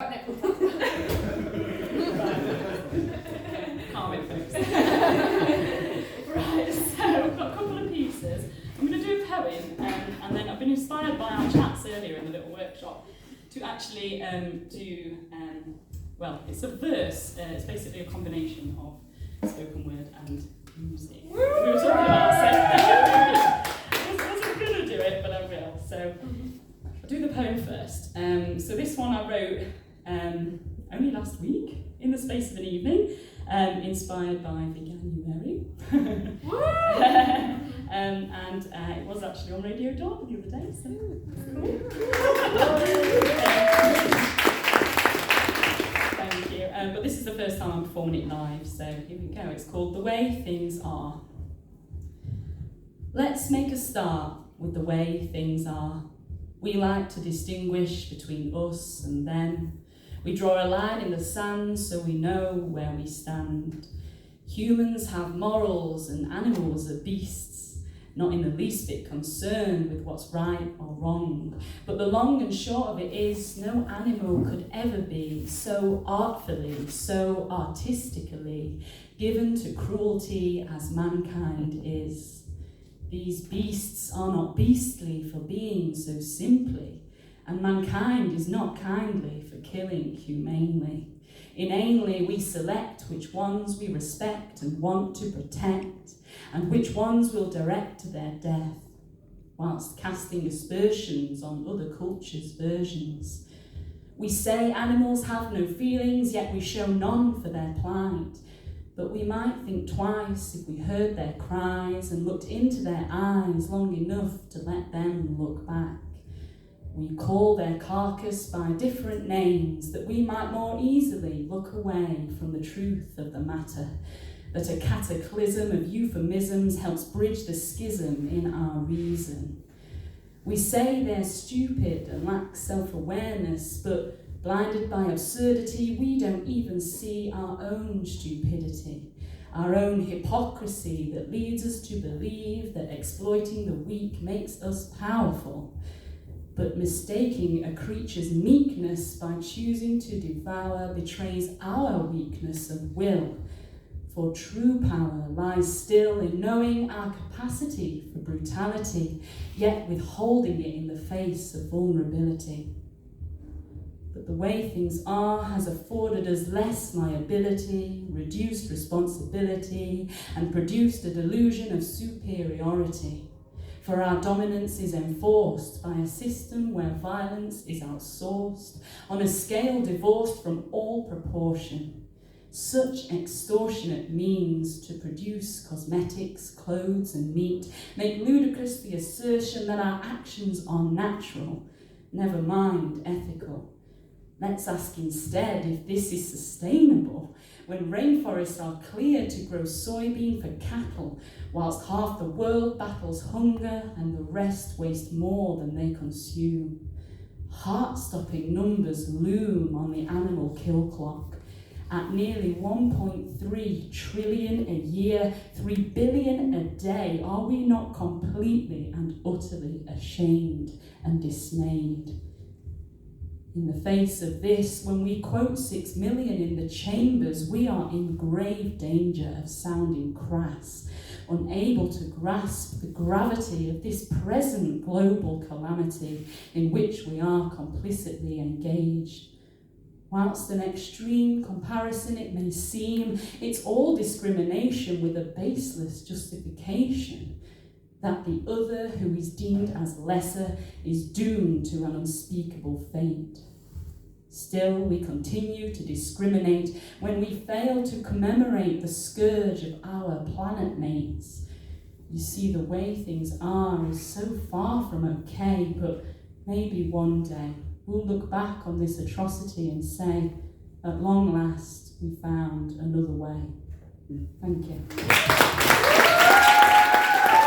Can't wait, folks. Right, so I've got a couple of pieces. I'm going to do a poem, and then I've been inspired by our chats earlier in the little workshop to actually well, it's a verse. It's basically a combination of spoken word and music. We were talking about it, so I wasn't going to do it, but I will. So I'll do the poem first. So this one I wrote only last week, in the space of an evening, inspired by the January. And it was actually on Radio Dawn the other day, so cool. Thank you. But this is the first time I'm performing it live, so here we go. It's called The Way Things Are. Let's make a start with the way things are. We like to distinguish between us and them. We draw a line in the sand so we know where we stand. Humans have morals and animals are beasts, not in the least bit concerned with what's right or wrong. But the long and short of it is, no animal could ever be so artfully, so artistically given to cruelty as mankind is. These beasts are not beastly for being so simply, and mankind is not kindly for killing humanely. Inanely we select which ones we respect and want to protect, and which ones will direct to their death, whilst casting aspersions on other cultures' versions. We say animals have no feelings, yet we show none for their plight. But we might think twice if we heard their cries and looked into their eyes long enough to let them look back. We call their carcass by different names that we might more easily look away from the truth of the matter, that a cataclysm of euphemisms helps bridge the schism in our reason. We say they're stupid and lack self-awareness, but blinded by absurdity, we don't even see our own stupidity, our own hypocrisy that leads us to believe that exploiting the weak makes us powerful. But mistaking a creature's meekness by choosing to devour betrays our weakness of will. For true power lies still in knowing our capacity for brutality, yet withholding it in the face of vulnerability. But the way things are has afforded us less liability, reduced responsibility, and produced a delusion of superiority. For our dominance is enforced by a system where violence is outsourced on a scale divorced from all proportion. Such extortionate means to produce cosmetics, clothes, and meat make ludicrous the assertion that our actions are natural, never mind ethical. Let's ask instead if this is sustainable when rainforests are cleared to grow soybean for cattle, whilst half the world battles hunger and the rest waste more than they consume. Heart-stopping numbers loom on the animal kill clock. At nearly 1.3 trillion a year, 3 billion a day, are we not completely and utterly ashamed and dismayed? In the face of this, when we quote 6 million in the chambers, we are in grave danger of sounding crass, unable to grasp the gravity of this present global calamity in which we are complicitly engaged. Whilst an extreme comparison it may seem, it's all discrimination with a baseless justification that the other who is deemed as lesser is doomed to an unspeakable fate. Still, we continue to discriminate when we fail to commemorate the scourge of our planet mates. You see, the way things are is so far from okay, but maybe one day we'll look back on this atrocity and say, at long last, we found another way. Thank you.